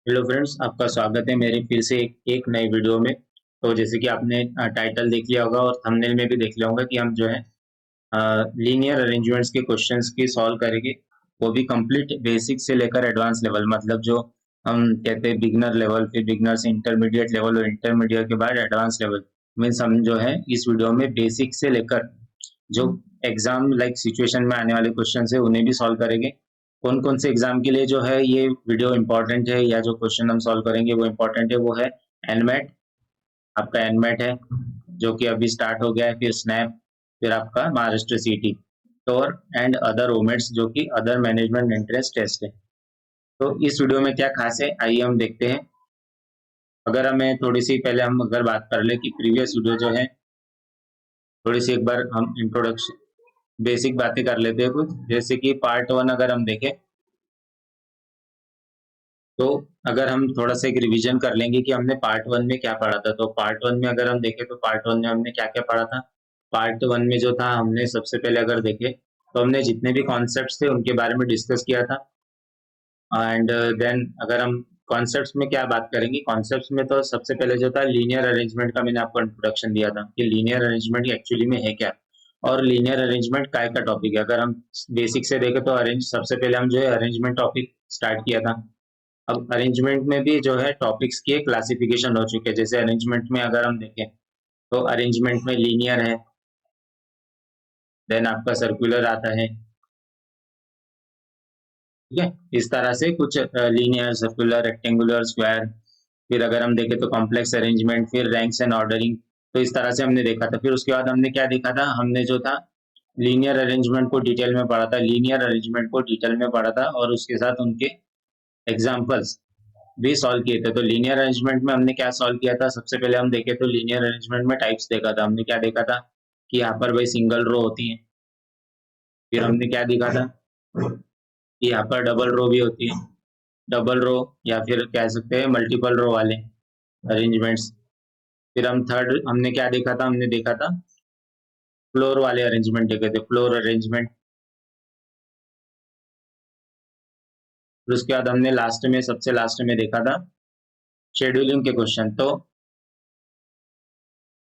Hello friends, आपका स्वागत है मेरे फिर से एक नई वीडियो में। तो जैसे कि आपने टाइटल देख लिया होगा और थंबनेल में भी देख लिया होगा कि हम जो है लीनियर अरेंजमेंट्स के क्वेश्चंस की सॉल्व करेंगे। वो भी कंप्लीट बेसिक से लेकर एडवांस लेवल, मतलब जो हम कहते हैं बिगनर लेवल, फिर बिगनर से इंटरमीडिएट लेवल और इंटरमीडिएट के बाद एडवांस लेवल। मीन्स हम जो है इस वीडियो में बेसिक से लेकर जो एग्जाम लाइक सिचुएशन में आने वाले क्वेश्चन है उन्हें भी सॉल्व करेंगे। कौन कौन से एग्जाम के लिए जो है ये वीडियो इंपॉर्टेंट है या जो क्वेश्चन हम सॉल्व करेंगे वो इंपॉर्टेंट है, वो है एनमेट। आपका एनमेट है जो कि अभी स्टार्ट हो गया है, फिर स्नैप, फिर आपका महाराष्ट्र सीटी, टोर एंड अदर ओमेट्स जो कि अदर मैनेजमेंट एंट्रेंस टेस्ट है। तो इस वीडियो में क्या खास है, आइए हम देखते हैं। अगर हमें थोड़ी सी पहले हम अगर बात कर ले कि प्रीवियस वीडियो जो है, थोड़ी सी एक बार हम इंट्रोडक्शन बेसिक बातें कर लेते हैं कुछ। जैसे कि पार्ट वन अगर हम देखें तो अगर हम थोड़ा सा एक रिवीजन कर लेंगे कि हमने पार्ट वन में क्या पढ़ा था, तो पार्ट वन में अगर हम देखें तो पार्ट वन में हमने क्या क्या पढ़ा था। पार्ट वन में जो था हमने सबसे पहले अगर देखें तो हमने जितने भी कॉन्सेप्ट्स थे उनके बारे में डिस्कस किया था। एंड देन अगर हम कॉन्सेप्ट्स में क्या बात करेंगे, कॉन्सेप्ट्स में तो सबसे पहले जो था लीनियर अरेंजमेंट का मैंने आपको इंट्रोडक्शन दिया था कि लीनियर अरेंजमेंट एक्चुअली में है क्या, और लीनियर अरेंजमेंट काय का टॉपिक है। अगर हम बेसिक से देखें तो अरेंज सबसे पहले हम जो है अरेंजमेंट टॉपिक स्टार्ट किया था। अब अरेंजमेंट में भी जो है टॉपिक्स की क्लासिफिकेशन हो चुके हैं। जैसे अरेंजमेंट में अगर हम देखें तो अरेंजमेंट में लीनियर है, देन आपका सर्कुलर आता है, ठीक है। इस तरह से कुछ लीनियर, सर्कुलर, रेक्टेंगुलर, स्क्वायर। फिर अगर हम देखें तो कॉम्प्लेक्स अरेंजमेंट, फिर रैंक्स एंड ऑर्डरिंग। तो इस तरह से हमने देखा था। फिर उसके बाद हमने क्या देखा था, हमने जो था लीनियर अरेंजमेंट को डिटेल में पढ़ा था, लीनियर अरेंजमेंट को डिटेल में पढ़ा था और उसके साथ उनके एग्जाम्पल्स भी सॉल्व किए थे। तो लीनियर अरेंजमेंट में हमने क्या सॉल्व किया था, सबसे पहले हम देखे तो लीनियर अरेंजमेंट में टाइप्स देखा था। हमने क्या देखा था कि यहाँ पर भाई सिंगल रो होती है। फिर हमने क्या देखा था कि यहाँ पर डबल रो भी होती है, डबल रो या फिर कह सकते हैं मल्टीपल रो वाले अरेंजमेंट्स। फिर हम थर्ड हमने क्या देखा था, हमने देखा था फ्लोर वाले अरेंजमेंट देखे थे, फ्लोर अरेंजमेंट। फिर उसके बाद हमने लास्ट में सबसे लास्ट में देखा था शेड्यूलिंग के क्वेश्चन। तो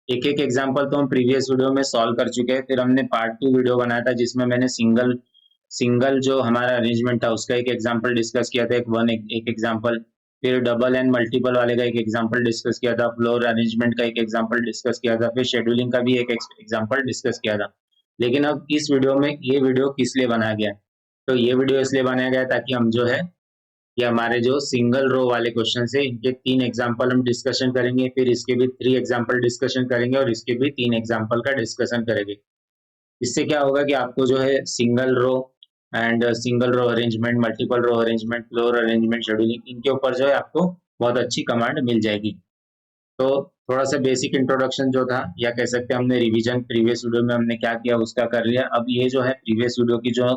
एक एक एग्जांपल तो हम प्रीवियस वीडियो में सॉल्व कर चुके हैं। फिर हमने पार्ट टू वीडियो बनाया था जिसमें मैंने सिंगल सिंगल जो हमारा अरेंजमेंट था उसका एक एग्जांपल डिस्कस किया था, एक एग्जांपल। फिर डबल एंड मल्टीपल वाले का एक एग्जांपल डिस्कस किया था, फ्लोर अरेंजमेंट का एक एग्जांपल डिस्कस किया था, फिर शेड्यूलिंग का भी एक एग्जांपल डिस्कस किया था। लेकिन अब इस वीडियो में ये वीडियो किस लिए बनाया गया, तो ये वीडियो इसलिए बनाया गया ताकि हम जो है ये हमारे जो सिंगल रो वाले क्वेश्चन है इनके तीन एग्जाम्पल हम डिस्कशन करेंगे, फिर इसके भी थ्री एग्जाम्पल डिस्कशन करेंगे और इसके भी तीन एग्जाम्पल का डिस्कशन करेंगे। इससे क्या होगा कि आपको जो है single row and single row arrangement, multiple row arrangement, floor arrangement, scheduling, इनके ऊपर जो है आपको बहुत अच्छी कमांड मिल जाएगी। तो थोड़ा सा बेसिक इंट्रोडक्शन जो था या कह सकते हैं हमने रिवीजन प्रीवियस वीडियो में हमने क्या किया उसका कर लिया। अब ये जो है प्रीवियस वीडियो की जो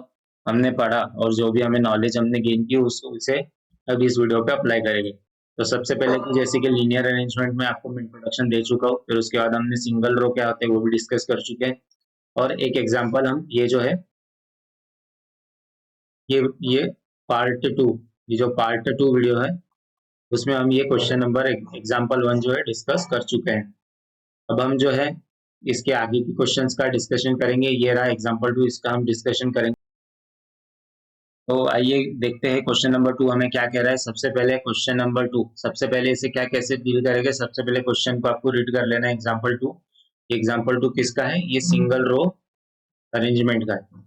हमने पढ़ा और जो भी हमें नॉलेज हमने गेन की उसे अब इस वीडियो पे अप्लाई करेंगे। तो सबसे पहले तो जैसे कि लीनियर अरेंजमेंट में आपको मैं इंट्रोडक्शन दे चुका हूँ, फिर उसके बाद हमने सिंगल रो क्या होते हैं वो भी डिस्कस कर चुके हैं। और एक एग्जाम्पल हम ये जो है ये पार्ट टू, ये जो पार्ट टू वीडियो है उसमें हम ये क्वेश्चन नंबर एग्जाम्पल वन जो है डिस्कस कर चुके हैं। अब हम जो है इसके आगे के क्वेश्चंस का डिस्कशन करेंगे। ये रहा एग्जांपल टू, इसका हम डिस्कशन करेंगे। तो आइए देखते हैं क्वेश्चन नंबर टू हमें क्या कह रहा है। सबसे पहले क्वेश्चन नंबर टू, सबसे पहले इसे क्या कैसे डील करेंगे, सबसे पहले क्वेश्चन को आपको रीड कर लेना है। एग्जांपल टू, एग्जांपल टू किसका है, ये सिंगल रो अरेंजमेंट का है।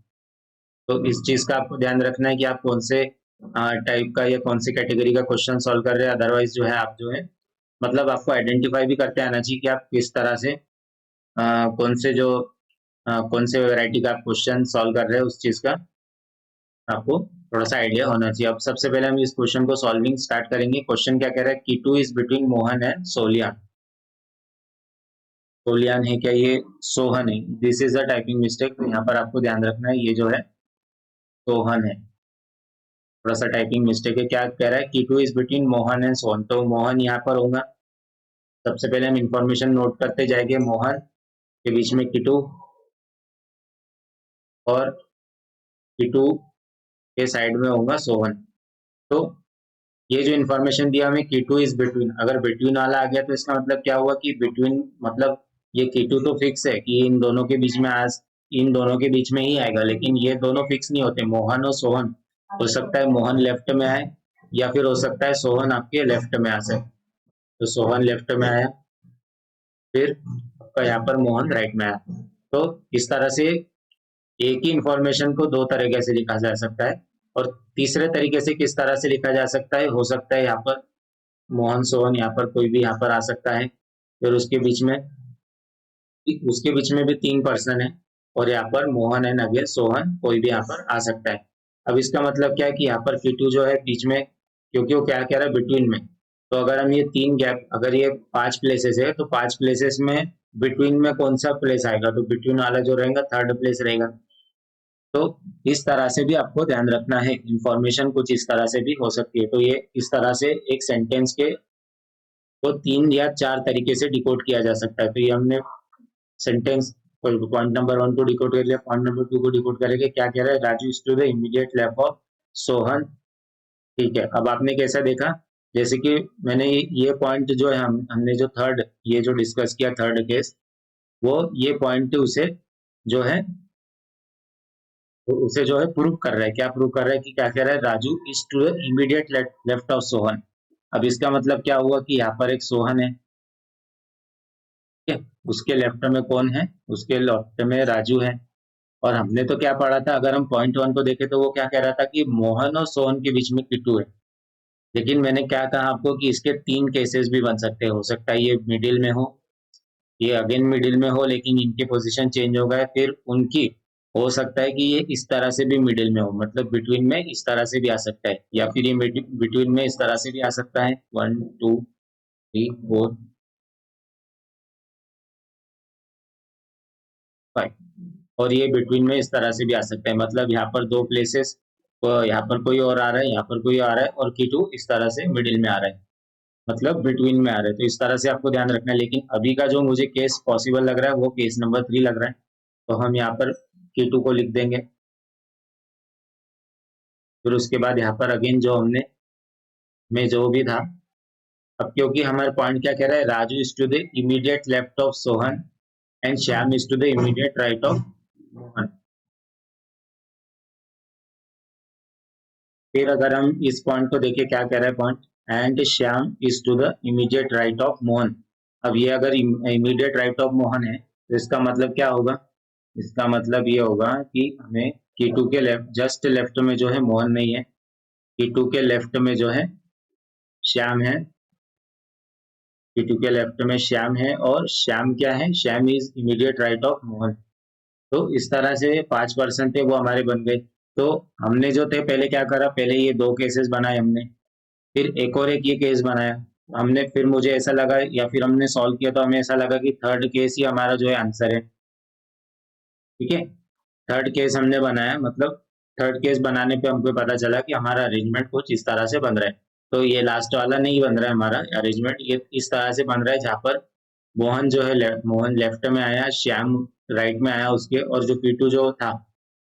तो इस चीज का आपको ध्यान रखना है कि आप कौन से टाइप का या कौन सी कैटेगरी का क्वेश्चन सॉल्व कर रहे हैं। अदरवाइज जो है आप जो है मतलब आपको आइडेंटिफाई भी करते आना चाहिए कि आप किस तरह से कौन से जो कौन से वैरायटी का आप क्वेश्चन सॉल्व कर रहे हैं उस चीज का आपको थोड़ा सा आइडिया होना चाहिए। अब सबसे पहले हम इस क्वेश्चन को सॉल्विंग स्टार्ट करेंगे। क्वेश्चन क्या कह रहा है, key two is between Mohan and सोलियान। सोलियान है क्या, ये सोहन है। This is a typing mistake, तो यहाँ पर आपको ध्यान रखना है ये जो है सोहन है। थोड़ा सा टाइपिंग मिस्टेक है। क्या कह रहा है, key two is between Mohan and Sohan, तो मोहन यहाँ पर होगा। सबसे पहले हम इंफॉर्मेशन नोट करते जाएंगे। मोहन के बीच में कीटू और कीटू के साइड में होगा सोहन। तो ये जो इन्फॉर्मेशन दिया हमें Q2 इज बिटवीन, अगर बिटवीन वाला आ गया तो इसका मतलब क्या हुआ कि बिटवीन मतलब ये Q2 तो फिक्स है कि इन दोनों के बीच में आज इन दोनों के बीच में ही आएगा, लेकिन ये दोनों फिक्स नहीं होते। मोहन और सोहन, हो सकता है मोहन लेफ्ट में आए या फिर हो सकता है सोहन आपके लेफ्ट में आ जाए। तो सोहन लेफ्ट में आया, फिर आपका यहाँ पर मोहन राइट में आया। तो इस तरह से एक ही इंफॉर्मेशन को दो तरीके से लिखा जा सकता है। और तीसरे तरीके से किस तरह से लिखा जा सकता है, हो सकता है यहाँ पर मोहन सोहन, यहाँ पर कोई भी यहाँ पर आ सकता है, फिर उसके बीच में भी तीन पर्सन है और यहाँ पर मोहन एंड अगेन सोहन कोई भी यहाँ पर आ सकता है। अब इसका मतलब क्या है कि यहाँ पर Q2 जो है बीच में, क्योंकि वो क्या कह रहा है बिटवीन में, तो अगर हम ये तीन गैप, अगर ये 5 प्लेसेस है तो 5 प्लेसेस में बिटवीन में कौन सा प्लेस आएगा, तो बिटवीन वाला जो रहेगा थर्ड प्लेस रहेगा। तो इस तरह से भी आपको ध्यान रखना है, इंफॉर्मेशन कुछ इस तरह से भी हो सकती है। तो ये इस तरह से एक सेंटेंस के को 3 या 4 तरीके से डिकोड किया जा सकता है। तो ये हमने सेंटेंस पॉइंट नंबर 1 को डिकोड कर लिया, पॉइंट नंबर 2 को डिकोड करेंगे। क्या कह रहा है, Raju is to the immediate left of Sohan. ठीक है, अब आपने कैसा देखा, जैसे कि मैंने ये पॉइंट जो है हमने जो थर्ड ये जो डिस्कस किया थर्ड केस, वो ये पॉइंट उसे जो है प्रूव कर रहा है। क्या प्रूव कर रहा है कि क्या कह रहा है, Raju is to the immediate left of Sohan. अब इसका मतलब क्या हुआ कि यहाँ पर एक सोहन है, ठीक है, उसके लेफ्ट में कौन है, उसके लेफ्ट में राजू है। और हमने तो क्या पढ़ा था, अगर हम पॉइंट 1 को देखें तो वो क्या कह रहा था कि मोहन और सोहन के बीच में Q2 है। लेकिन मैंने क्या कहा आपको कि इसके 3 केसेस भी बन सकते हैं। हो सकता है ये मिडिल में हो, ये अगेन मिडिल में हो, लेकिन इनके पोजीशन चेंज हो गए, फिर उनकी हो सकता है कि ये इस तरह से भी मिडिल में हो, मतलब बिटवीन में इस तरह से भी आ सकता है, या फिर ये बिटवीन में इस तरह से भी आ सकता है। 1 2 3 4 5, और ये बिटवीन में इस तरह से भी आ सकता है, मतलब यहाँ पर दो प्लेसेस, यहाँ पर कोई और आ रहा है, यहाँ पर कोई आ रहा है, और Q2 इस तरह से मिडिल में आ रहा है, मतलब बिटवीन में आ रहा है। तो इस तरह से आपको ध्यान रखना है। लेकिन अभी का जो मुझे केस पॉसिबल लग रहा है वो केस नंबर 3 लग रहा है, तो हम यहाँ पर Q2 को लिख देंगे। फिर उसके बाद यहाँ पर अगेन जो हमने में जो भी था, अब क्योंकि हमारा पॉइंट क्या कह रहा है, Raju is to the immediate left of Sohan and Shyam is to the immediate right of Mohan. फिर अगर हम इस पॉइंट को देखें, क्या कह रहा है point, and Shyam is to the immediate right of Mohan. अब ये अगर इमीडिएट राइट ऑफ मोहन है तो इसका मतलब क्या होगा, इसका मतलब ये होगा कि हमें Q2 के लेफ्ट, जस्ट लेफ्ट में जो है मोहन नहीं है, Q2 के लेफ्ट में जो है श्याम है, Q2 के लेफ्ट में श्याम है, और श्याम क्या है, Shyam is immediate right of Mohan. तो इस तरह से 5% थे वो हमारे बन गए। तो हमने जो थे पहले क्या करा, पहले ये दो केसेस बनाए हमने, फिर एक और एक ये केस बनाया हमने, फिर मुझे ऐसा लगा या फिर हमने सॉल्व किया तो हमें ऐसा लगा कि थर्ड केस ही हमारा जो है आंसर है। ठीक है, थर्ड केस हमने बनाया, मतलब थर्ड केस बनाने पे हमको पता चला कि हमारा अरेंजमेंट कुछ इस तरह से बन रहा है। तो ये लास्ट वाला नहीं बन रहा है हमारा अरेंजमेंट, ये इस तरह से बन रहा है जहाँ पर मोहन जो है मोहन लेफ्ट में आया, श्याम राइट में आया उसके, और जो Q2 जो था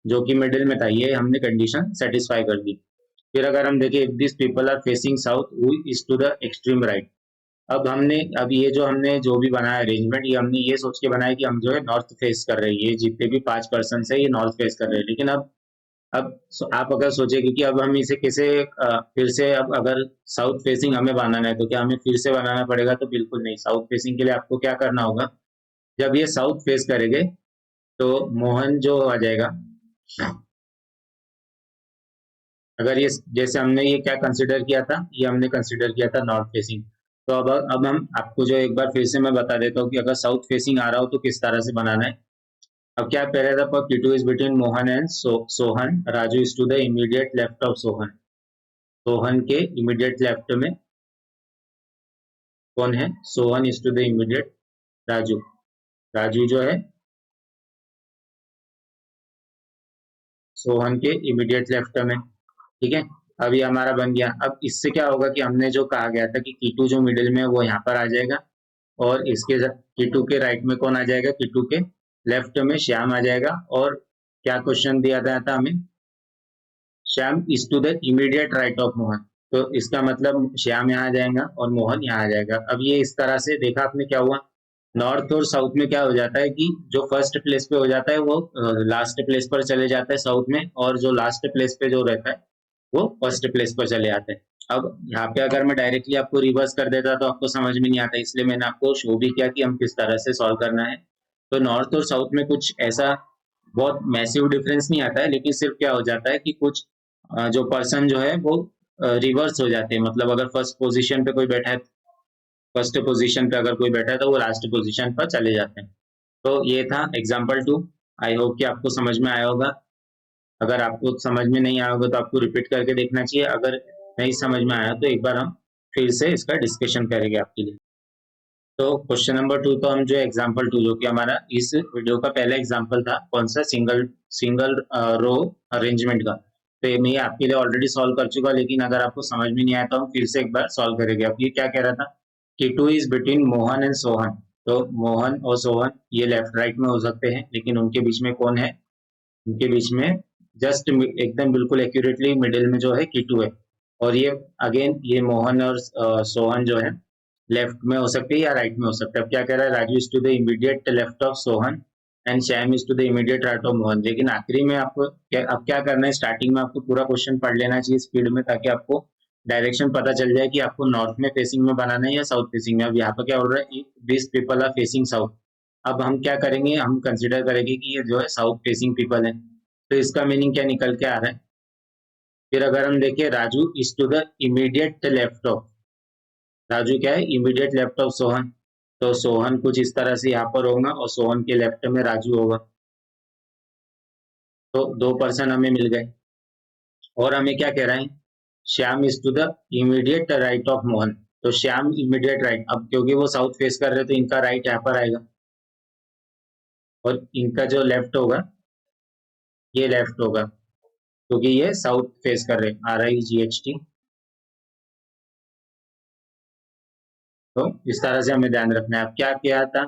जो कि मिडिल में था, ये हमने कंडीशन सेटिस्फाई कर दी। फिर अगर हम देखें, if this people are facing south who is to the extreme right. अब ये जो हमने जो भी बनाया अरेंजमेंट, ये हमने ये सोच के बनाया कि हम जो है नॉर्थ फेस कर रहे हैं, ये जितने भी 5% है ये नॉर्थ फेस कर रहे हैं। लेकिन आप अगर सोचेंगे कि अब हम इसे कैसे फिर से, अब अगर साउथ फेसिंग हमें बनाना है तो क्या हमें फिर से बनाना पड़ेगा, तो बिल्कुल नहीं। साउथ फेसिंग के लिए आपको क्या करना होगा, जब ये साउथ फेस करेंगे तो मोहन जो आ जाएगा, अगर ये जैसे हमने ये क्या कंसिडर किया था, ये हमने कंसिडर किया था नॉर्थ फेसिंग। तो अब हम आपको जो एक बार फिर से मैं बता देता हूँ कि अगर साउथ फेसिंग आ रहा हो तो किस तरह से बनाना है। अब क्या पहले था, पर Q2 is between Mohan and Sohan, Raju is to the immediate left of Sohan. Sohan के इमीडिएट लेफ्ट में कौन है, Sohan is to the immediate Raju, Raju जो है सोहन के इमीडिएट लेफ्ट में। ठीक है, अब ये हमारा बन गया। अब इससे क्या होगा कि हमने जो कहा गया था कि Q2 जो मिडिल में है वो यहाँ पर आ जाएगा, और इसके Q2 के राइट में कौन आ जाएगा, Q2 के लेफ्ट में श्याम आ जाएगा। और क्या क्वेश्चन दिया गया था हमें, Shyam is to the immediate right of Mohan. तो इसका मतलब श्याम यहाँ आ जाएगा और मोहन यहाँ आ जाएगा। अब ये इस तरह से देखा आपने क्या हुआ, नॉर्थ और साउथ में क्या हो जाता है कि जो फर्स्ट प्लेस पे हो जाता है वो लास्ट प्लेस पर चले जाता है साउथ में, और जो लास्ट प्लेस पे जो रहता है वो फर्स्ट प्लेस पर चले आते हैं। अब यहाँ पे अगर मैं डायरेक्टली आपको रिवर्स कर देता तो आपको समझ में नहीं आता, इसलिए मैंने आपको शो भी किया कि हम किस तरह से सॉल्व करना है। तो नॉर्थ और साउथ में कुछ ऐसा बहुत मैसिव डिफरेंस नहीं आता है, लेकिन सिर्फ क्या हो जाता है कि कुछ जो पर्सन जो है वो रिवर्स हो जाते हैं। मतलब अगर फर्स्ट पोजीशन पे कोई बैठा है, फर्स्ट पोजीशन पे अगर कोई बैठा है तो वो लास्ट पोजीशन पर चले जाते हैं। तो ये था एग्जाम्पल 2। आई होप कि आपको समझ में आया होगा। अगर आपको समझ में नहीं आया होगा तो आपको रिपीट करके देखना चाहिए। अगर नहीं समझ में आया तो एक बार हम फिर से इसका डिस्कशन करेंगे आपके लिए। तो क्वेश्चन नंबर 2, तो हम जो एग्जाम्पल 2 जो कि हमारा इस वीडियो का पहला एग्जाम्पल था, कौन सा, सिंगल सिंगल रो अरेंजमेंट का, तो ये मैं आपके लिए ऑलरेडी सॉल्व कर चुका, लेकिन अगर आपको समझ में नहीं आया तो हम फिर से एक बार सॉल्व करेंगे। अब ये क्या कह रहा था कि two is between Mohan and Sohan. तो मोहन और सोहन ये लेफ्ट राइट में हो सकते हैं, लेकिन उनके बीच में कौन है, उनके बीच में जस्ट एकदम बिल्कुल एक्यूरेटली मिडिल में जो है कीटू है। और ये अगेन ये मोहन और सोहन जो है लेफ्ट में हो सकते हैं या राइट में हो सकते हैं। अब क्या कह रहा है, Raju is to the immediate left of Sohan and Shyam is to the immediate right of Mohan. लेकिन आखिरी में आपको अब क्या करना है, स्टार्टिंग में आपको पूरा क्वेश्चन पढ़ लेना चाहिए स्पीड में, ताकि आपको डायरेक्शन पता चल जाए कि आपको नॉर्थ में फेसिंग में बनाना है या साउथ फेसिंग में। अब यहाँ पर क्या हो रहा है, this people are facing south. अब हम क्या करेंगे, हम कंसिडर करेंगे कि ये जो है साउथ फेसिंग पीपल है, तो इसका मीनिंग क्या निकल के आ रहा है। फिर अगर हम देखें, Raju is to the immediate left of, Raju क्या है, इमीडिएट लेफ्ट ऑफ सोहन। तो सोहन कुछ इस तरह से यहाँ पर होगा और सोहन के लेफ्ट में राजू होगा। तो दो पर्सन हमें मिल गए। और हमें क्या कह रहा है, Shyam is to the immediate right of Mohan. तो श्याम इमीडिएट राइट, अब क्योंकि वो साउथ फेस कर रहे तो इनका राइट यहाँ पर आएगा, और इनका जो लेफ्ट होगा ये लेफ्ट होगा, क्योंकि ये साउथ फेस कर रहे, RIGHT। तो इस तरह से हमें ध्यान रखना है। अब क्या किया था,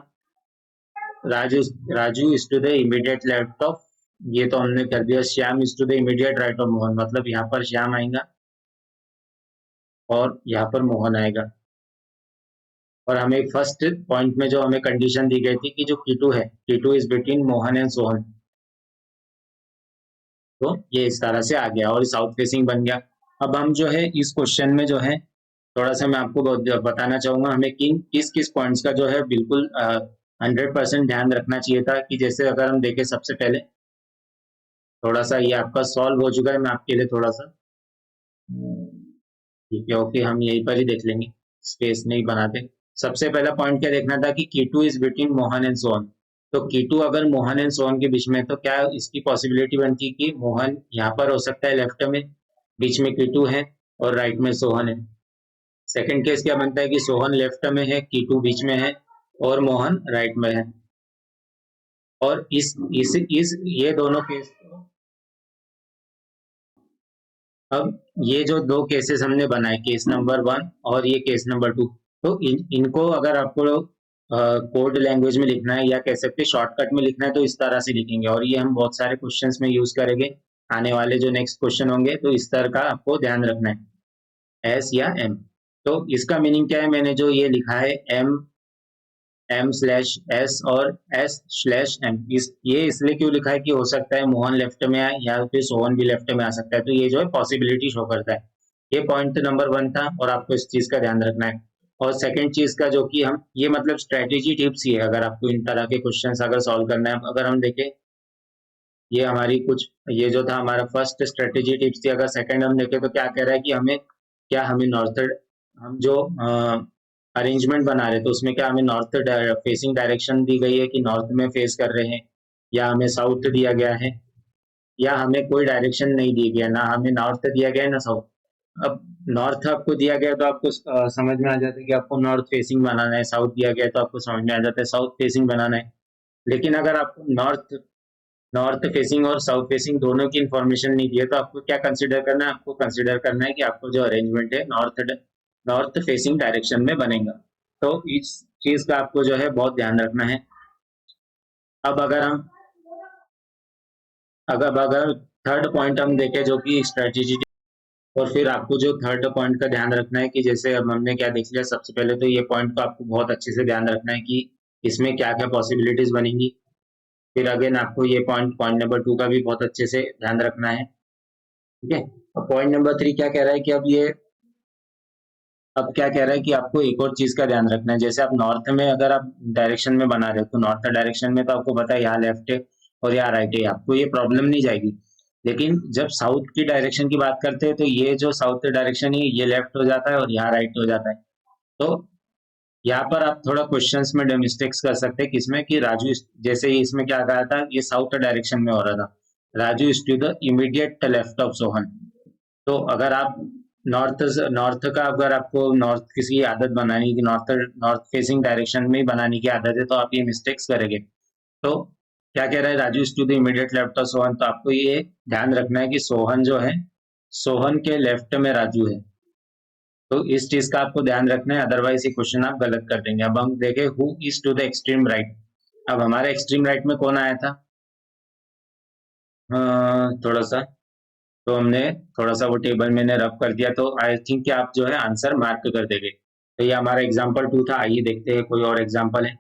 Raju Raju is to the immediate left of, ये तो हमने कर दिया। Shyam is to the immediate right of Mohan, मतलब यहाँ पर श्याम आएगा और यहाँ पर मोहन आएगा। और हमें फर्स्ट पॉइंट में जो हमें कंडीशन दी गई थी कि जो कीटू है, key two is between Mohan and Sohan, तो ये इस तरह से आ गया और साउथ फेसिंग बन गया। अब हम जो है इस क्वेश्चन में जो है थोड़ा सा मैं आपको बताना चाहूंगा हमें किस किस पॉइंट्स का जो है बिल्कुल 100% ध्यान रखना चाहिए था। कि जैसे अगर हम देखें, सबसे पहले थोड़ा सा ये आपका सॉल्व हो चुका है, मैं आपके लिए थोड़ा सा ठीक है, ओके, हम यहीं पर ही देख लेंगे, स्पेस नहीं बनाते। सबसे पहला पॉइंट क्या देखना था कि keto is between Mohan and Sohan. तो कीटू अगर मोहन एंड सोहन के बीच में, तो क्या इसकी पॉसिबिलिटी बनती कि मोहन यहाँ पर हो सकता है लेफ्ट में, बीच में कीटू है और राइट में सोहन है। सेकंड केस क्या बनता है कि सोहन लेफ्ट में है, कीटू बीच में है और मोहन राइट में है। और इस ये दोनों केस, अब ये जो दो केसेस हमने बनाए, केस नंबर 1 और ये केस नंबर 2, तो इनको अगर आपको कोड लैंग्वेज में लिखना है या कह सकते हैं शॉर्टकट में लिखना है, तो इस तरह से लिखेंगे। और ये हम बहुत सारे क्वेश्चंस में यूज करेंगे, आने वाले जो नेक्स्ट क्वेश्चन होंगे, तो इस तरह का आपको ध्यान रखना है, एस या एम। तो इसका मीनिंग क्या है, मैंने जो ये लिखा है M/S और S/M, ये इसलिए क्यों लिखा है कि हो सकता है मोहन लेफ्ट में आए या फिर सोहन भी लेफ्ट में आ सकता है, तो ये जो है पॉसिबिलिटी शो करता है। ये पॉइंट नंबर 1 था और आपको इस चीज का ध्यान रखना है। और सेकंड चीज का जो कि हम ये मतलब स्ट्रेटेजी टिप्स ही है, अगर आपको इन तरह के क्वेश्चंस अगर सॉल्व करना है। अगर हम देखें, ये हमारी कुछ, ये जो था हमारा फर्स्ट स्ट्रेटेजी टिप्स थी। अगर सेकंड हम देखें तो क्या कह रहा है कि हमें नॉर्थ, हम जो अरेंजमेंट बना रहे, तो उसमें क्या हमें नॉर्थ फेसिंग डायरेक्शन दी गई है कि नॉर्थ में फेस कर रहे हैं, या हमें साउथ दिया गया है, या हमें कोई डायरेक्शन नहीं दी गया, ना हमें नॉर्थ दिया गया है ना साउथ। अब नॉर्थ आपको दिया गया तो आपको समझ में आ जाता है कि आपको नॉर्थ फेसिंग बनाना है, साउथ दिया गया तो आपको समझ में आ जाता है साउथ फेसिंग बनाना है। लेकिन अगर आपको नॉर्थ नॉर्थ फेसिंग और साउथ फेसिंग दोनों की इंफॉर्मेशन नहीं दी है, तो आपको क्या कंसिडर करना है, आपको कंसिडर करना है कि आपको जो अरेंजमेंट है नॉर्थ फेसिंग डायरेक्शन में बनेगा। तो इस चीज का आपको जो है बहुत ध्यान रखना है। अब अगर थर्ड पॉइंट हम देखें जो कि स्ट्रेटेजी और फिर आपको जो थर्ड पॉइंट का ध्यान रखना है कि जैसे अब हमने क्या देख लिया, सबसे पहले तो ये पॉइंट को आपको बहुत अच्छे से ध्यान रखना है कि इसमें क्या क्या पॉसिबिलिटीज बनेंगी। फिर अगेन आपको ये पॉइंट पॉइंट नंबर 2 का भी बहुत अच्छे से ध्यान रखना है। ठीक है। अब पॉइंट नंबर 3 क्या कह रहा है कि अब क्या कह रहा है कि आपको एक और चीज का ध्यान रखना है। जैसे आप नॉर्थ में अगर आप डायरेक्शन में बना रहे हो तो नॉर्थ डायरेक्शन में तो आपको पता है यहाँ लेफ्ट है और यहाँ राइट है, आपको ये प्रॉब्लम नहीं जाएगी। लेकिन जब साउथ की डायरेक्शन की बात करते हैं तो ये जो साउथ डायरेक्शन है ये लेफ्ट हो जाता है और यहाँ राइट हो जाता है। तो यहाँ पर आप थोड़ा क्वेश्चंस में मिस्टेक्स कर सकते हैं, किसमें कि राजू, जैसे इसमें क्या कहा था, ये साउथ डायरेक्शन में हो रहा था, Raju is to the immediate left of Sohan. तो अगर आप नॉर्थ नॉर्थ का अगर आपको नॉर्थ किसी आदत बनानी की, नॉर्थ नॉर्थ फेसिंग डायरेक्शन में ही बनाने की आदत है तो आप ये मिस्टेक्स करेंगे। तो क्या कह रहा है, Raju is to the immediate left of Sohan, तो आपको ये ध्यान रखना है कि सोहन जो है, सोहन के लेफ्ट में राजू है। तो इस चीज का आपको ध्यान रखना है, अदरवाइज ये क्वेश्चन आप गलत कर देंगे। अब हम देखें who is to the extreme right. अब हमारे एक्सट्रीम राइट में कौन आया था, थोड़ा सा, तो हमने थोड़ा सा वो टेबल मैंने रब कर दिया, तो आई थिंक कि आप जो है आंसर मार्क कर देंगे। तो ये हमारा एग्जाम्पल 2 था। आइए देखते हैं कोई और एग्जाम्पल है।